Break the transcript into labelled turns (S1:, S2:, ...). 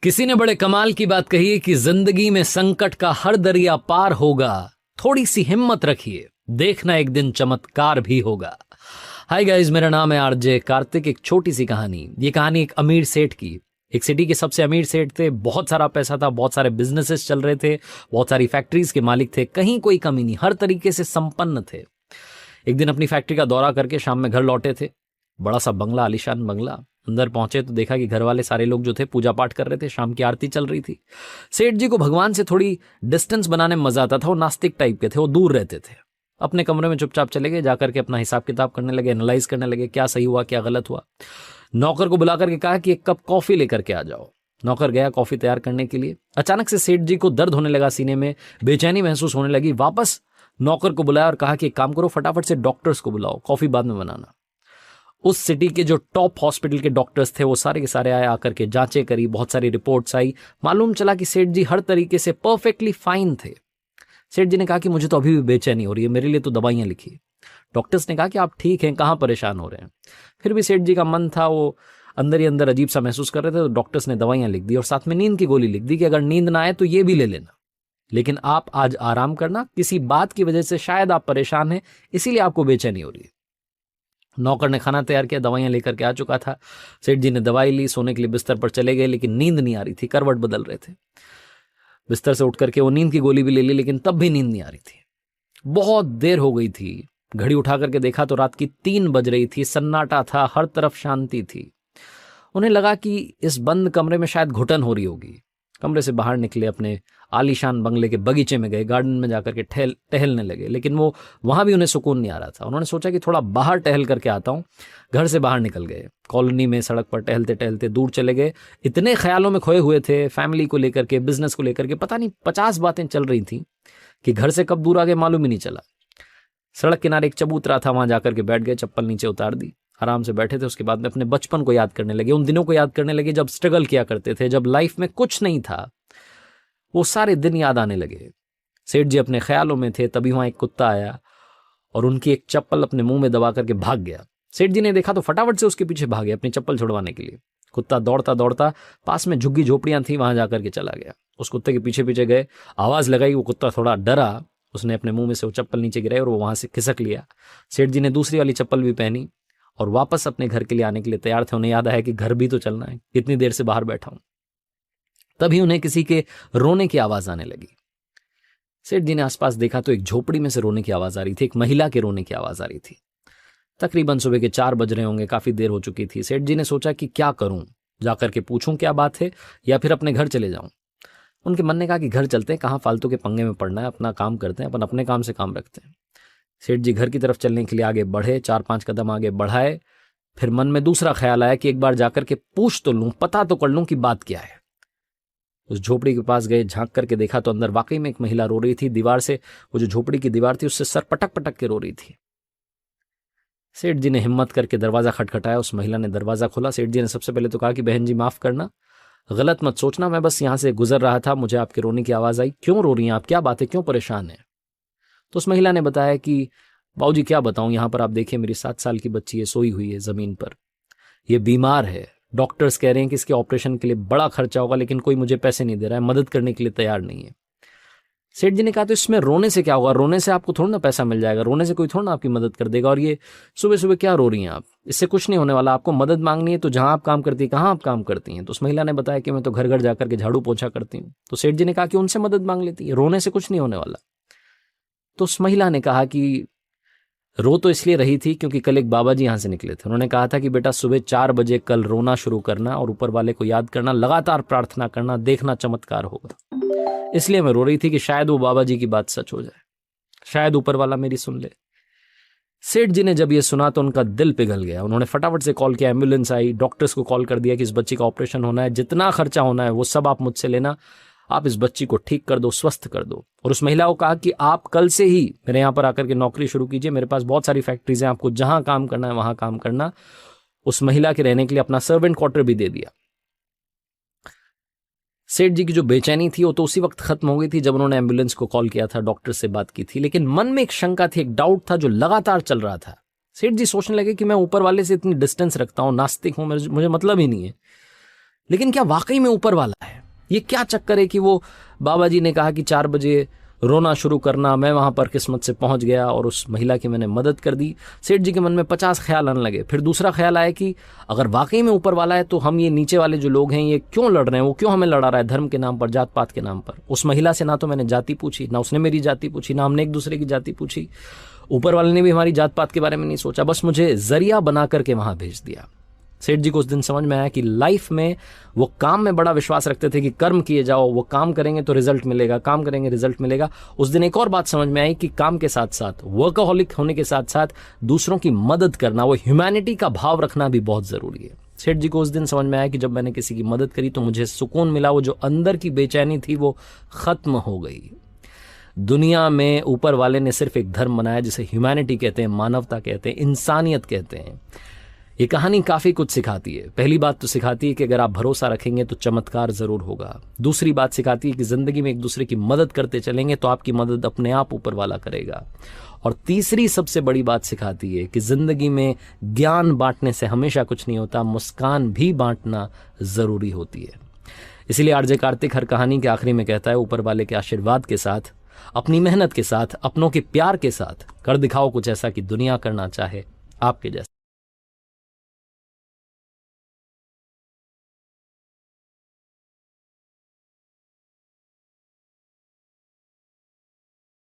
S1: किसी ने बड़े कमाल की बात कही है कि जिंदगी में संकट का हर दरिया पार होगा, थोड़ी सी हिम्मत रखिए, देखना एक दिन चमत्कार भी होगा। हाय गाइस, मेरा नाम है आरजे कार्तिक। एक छोटी सी कहानी। ये कहानी एक अमीर सेठ की। एक सिटी के सबसे अमीर सेठ थे, बहुत सारा पैसा था, बहुत सारे बिजनेसेस चल रहे थे, बहुत सारी फैक्ट्रीज के मालिक थे, कहीं कोई कमी नहीं, हर तरीके से संपन्न थे। एक दिन अपनी फैक्ट्री का दौरा करके शाम में घर लौटे थे। बड़ा सा बंगला, आलीशान बंगला। अंदर पहुंचे तो देखा कि घर वाले सारे लोग जो थे पूजा पाठ कर रहे थे, शाम की आरती चल रही थी। सेठ जी को भगवान से थोड़ी डिस्टेंस बनाने में मजा आता था। वो नास्तिक टाइप के थे, वो दूर रहते थे। अपने कमरे में चुपचाप चले गए, जाकर के अपना हिसाब किताब करने लगे, एनालाइज करने लगे, क्या सही हुआ क्या गलत हुआ। नौकर को बुला करके कहा कि एक कप कॉफी लेकर के आ जाओ। नौकर गया कॉफी तैयार करने के लिए। अचानक से सेठ जी को दर्द होने लगा सीने में, बेचैनी महसूस होने लगी। वापस नौकर को बुलाया और कहा कि एक काम करो, फटाफट से डॉक्टर्स को बुलाओ, कॉफी बाद में बनाना। उस सिटी के जो टॉप हॉस्पिटल के डॉक्टर्स थे वो सारे के सारे आए, आकर के जांचें करी, बहुत सारी रिपोर्ट्स आई। मालूम चला कि सेठ जी हर तरीके से परफेक्टली फाइन थे। सेठ जी ने कहा कि मुझे तो अभी भी बेचैनी हो रही है, मेरे लिए तो दवाइयां लिखी। डॉक्टर्स ने कहा कि आप ठीक हैं, कहाँ परेशान हो रहे हैं। फिर भी सेठ जी का मन था, वो अंदर ही अंदर अजीब सा महसूस कर रहे थे। तो डॉक्टर्स ने दवाइयां लिख दी और साथ में नींद की गोली लिख दी कि अगर नींद ना आए तो ये भी ले लेना, लेकिन आप आज आराम करना, किसी बात की वजह से शायद आप परेशान हैं, इसीलिए आपको बेचैनी हो रही है। नौकर ने खाना तैयार किया, दवाइयां लेकर के आ चुका था। सेठ जी ने दवाई ली, सोने के लिए बिस्तर पर चले गए, लेकिन नींद नहीं आ रही थी, करवट बदल रहे थे। बिस्तर से उठ करके वो नींद की गोली भी ले ली, लेकिन तब भी नींद नहीं आ रही थी। बहुत देर हो गई थी। घड़ी उठा करके देखा तो रात की 3 बज रही थी, सन्नाटा था, हर तरफ शांति थी। उन्हें लगा कि इस बंद कमरे में शायद घुटन हो रही होगी। कमरे से बाहर निकले, अपने आलीशान बंगले के बगीचे में गए, गार्डन में जाकर के टहलने लगे, लेकिन वो वहां भी उन्हें सुकून नहीं आ रहा था। उन्होंने सोचा कि थोड़ा बाहर टहल करके आता हूं। घर से बाहर निकल गए, कॉलोनी में सड़क पर टहलते टहलते दूर चले गए। इतने ख्यालों में खोए हुए थे, फैमिली को लेकर के, बिजनेस को लेकर के, पता नहीं 50 बातें चल रही थी कि घर से कब दूर आ गए मालूम ही नहीं चला। सड़क किनारे एक चबूतरा था, वहां जाकर के बैठ गए, चप्पल नीचे उतार दी, आराम से बैठे थे। उसके बाद में अपने बचपन को याद करने लगे, उन दिनों को याद करने लगे जब स्ट्रगल किया करते थे, जब लाइफ में कुछ नहीं था। वो सारे दिन याद आने लगे। सेठ जी अपने ख्यालों में थे, तभी वहां एक कुत्ता आया और उनकी एक चप्पल अपने मुंह में दबा करके भाग गया। सेठ जी ने देखा तो फटाफट से उसके पीछे भागे अपनी चप्पल छुड़वाने के लिए। कुत्ता दौड़ता दौड़ता पास में झुग्गी झोपड़ियां थी, वहां जाकर के चला गया। उस कुत्ते के पीछे पीछे गए, आवाज लगाई, वो कुत्ता थोड़ा डरा, उसने अपने मुंह में से वो चप्पल नीचे गिराई और वो वहां से खिसक लिया। सेठ जी ने दूसरी वाली चप्पल भी पहनी और वापस अपने घर के लिए आने के लिए तैयार थे। उन्हें याद आया कि घर भी तो चलना है, कितनी देर से बाहर बैठा हूं। तभी उन्हें किसी के रोने की आवाज आने लगी। सेठ जी ने आसपास देखा तो एक झोपड़ी में से रोने की आवाज आ रही थी, एक महिला के रोने की आवाज आ रही थी। तकरीबन सुबह के 4 बज रहे होंगे, काफी देर हो चुकी थी। सेठ जी ने सोचा कि क्या करूं, जाकर के पूछूं क्या बात है या फिर अपने घर चले जाऊं। उनके मन ने कहा कि घर चलते हैं, कहां फालतू के पंगे में पड़ना है, अपना काम करते हैं, अपन अपने काम से काम रखते हैं। सेठ जी घर की तरफ चलने के लिए आगे बढ़े, 4-5 कदम आगे बढ़ाए। फिर मन में दूसरा ख्याल आया कि एक बार जाकर के पूछ तो लूं, पता तो कर लूं कि बात क्या है। उस झोपड़ी के पास गए, झांक करके देखा तो अंदर वाकई में एक महिला रो रही थी। दीवार से, वो जो झोपड़ी की दीवार थी, उससे सर पटक पटक के रो रही थी। सेठ जी ने हिम्मत करके दरवाजा खटखटाया, उस महिला ने दरवाजा खोला। सेठ जी ने सबसे पहले तो कहा कि बहन जी माफ करना, गलत मत सोचना, मैं बस यहां से गुजर रहा था, मुझे आपके रोने की आवाज आई। क्यों रो रही हैं आप, क्या बात है, क्यों परेशान है? तो उस महिला ने बताया कि बाबूजी क्या बताऊं, यहां पर आप देखिए मेरी 7 साल की बच्ची है, सोई हुई है जमीन पर, ये बीमार है। डॉक्टर्स कह रहे हैं कि इसके ऑपरेशन के लिए बड़ा खर्चा होगा, लेकिन कोई मुझे पैसे नहीं दे रहा है, मदद करने के लिए तैयार नहीं है। सेठ जी ने कहा तो इसमें रोने से क्या होगा, रोने से आपको थोड़ा ना पैसा मिल जाएगा, रोने से कोई थोड़ा ना आपकी मदद कर देगा, और ये सुबह सुबह क्या रो रही हैं आप, इससे कुछ नहीं होने वाला। आपको मदद मांगनी है तो जहां आप काम करती है, कहाँ आप काम करती हैं? तो उस महिला ने बताया कि मैं तो घर घर जाकर के झाड़ू पोछा करती हूँ। तो सेठ जी ने कहा कि उनसे मदद मांग लेती है, रोने से कुछ नहीं होने वाला। तो उस महिला ने कहा कि रो तो इसलिए रही थी क्योंकि कल एक बाबा जी यहां से निकले थे, उन्होंने कहा था कि बेटा सुबह 4 बजे कल रोना शुरू करना और ऊपर वाले को याद करना, लगातार प्रार्थना करना, देखना चमत्कार होगा। इसलिए मैं रो रही थी कि शायद वो बाबा जी की बात सच हो जाए, शायद ऊपर वाला मेरी सुन ले। सेठ जी ने जब ये सुना तो उनका दिल पिघल गया। उन्होंने फटाफट से कॉल किया, एम्बुलेंस आई, डॉक्टर्स को कॉल कर दिया कि इस बच्ची का ऑपरेशन होना है, जितना खर्चा होना है वो सब आप मुझसे लेना, आप इस बच्ची को ठीक कर दो, स्वस्थ कर दो। और उस महिला को कहा कि आप कल से ही मेरे यहाँ पर आकर के नौकरी शुरू कीजिए, मेरे पास बहुत सारी फैक्ट्रीज हैं, आपको जहां काम करना है वहां काम करना। उस महिला के रहने के लिए अपना सर्वेंट क्वार्टर भी दे दिया। सेठ जी की जो बेचैनी थी वो तो उसी वक्त खत्म हो गई थी जब उन्होंने एम्बुलेंस को कॉल किया था, डॉक्टर से बात की थी, लेकिन मन में एक शंका थी, एक डाउट था जो लगातार चल रहा था। सेठ जी सोचने लगे कि मैं ऊपर वाले से इतनी डिस्टेंस रखता हूं, नास्तिक हूं, मुझे मतलब ही नहीं है, लेकिन क्या वाकई में ऊपर वाला है? ये क्या चक्कर है कि वो बाबा जी ने कहा कि 4 बजे रोना शुरू करना, मैं वहां पर किस्मत से पहुंच गया और उस महिला की मैंने मदद कर दी। सेठ जी के मन में 50 ख्याल आने लगे। फिर दूसरा ख्याल आया कि अगर वाकई में ऊपर वाला है तो हम ये नीचे वाले जो लोग हैं ये क्यों लड़ रहे हैं, वो क्यों हमें लड़ा रहा है धर्म के नाम पर, जात पात के नाम पर। उस महिला से ना तो मैंने जाति पूछी, ना उसने मेरी जाति पूछी, ना हमने एक दूसरे की जाति पूछी, ऊपर वाले ने भी हमारी जात पात के बारे में नहीं सोचा, बस मुझे जरिया बना करके वहां भेज दिया। सेठ जी को उस दिन समझ में आया कि लाइफ में वो काम में बड़ा विश्वास रखते थे कि कर्म किए जाओ, वो काम करेंगे तो रिजल्ट मिलेगा, काम करेंगे रिजल्ट मिलेगा। उस दिन एक और बात समझ में आई कि काम के साथ साथ, वर्कaholic होने के साथ साथ दूसरों की मदद करना, वो ह्यूमैनिटी का भाव रखना भी बहुत जरूरी है। सेठ जी को उस दिन समझ में आया कि जब मैंने किसी की मदद करी तो मुझे सुकून मिला, वो जो अंदर की बेचैनी थी वो खत्म हो गई। दुनिया में ऊपर वाले ने सिर्फ एक धर्म बनाया जिसे ह्यूमैनिटी कहते हैं, मानवता कहते हैं, इंसानियत कहते हैं। ये कहानी काफी कुछ सिखाती है। पहली बात तो सिखाती है कि अगर आप भरोसा रखेंगे तो चमत्कार जरूर होगा। दूसरी बात सिखाती है कि जिंदगी में एक दूसरे की मदद करते चलेंगे तो आपकी मदद अपने आप ऊपर वाला करेगा। और तीसरी सबसे बड़ी बात सिखाती है कि जिंदगी में ज्ञान बांटने से हमेशा कुछ नहीं होता, मुस्कान भी बांटना जरूरी होती है। इसलिए आरजे कार्तिक हर कहानी के आखिरी में कहता है, ऊपर वाले के आशीर्वाद के साथ, अपनी मेहनत के साथ, अपनों के प्यार के साथ कर दिखाओ कुछ ऐसा कि दुनिया करना चाहे आपके जैसा।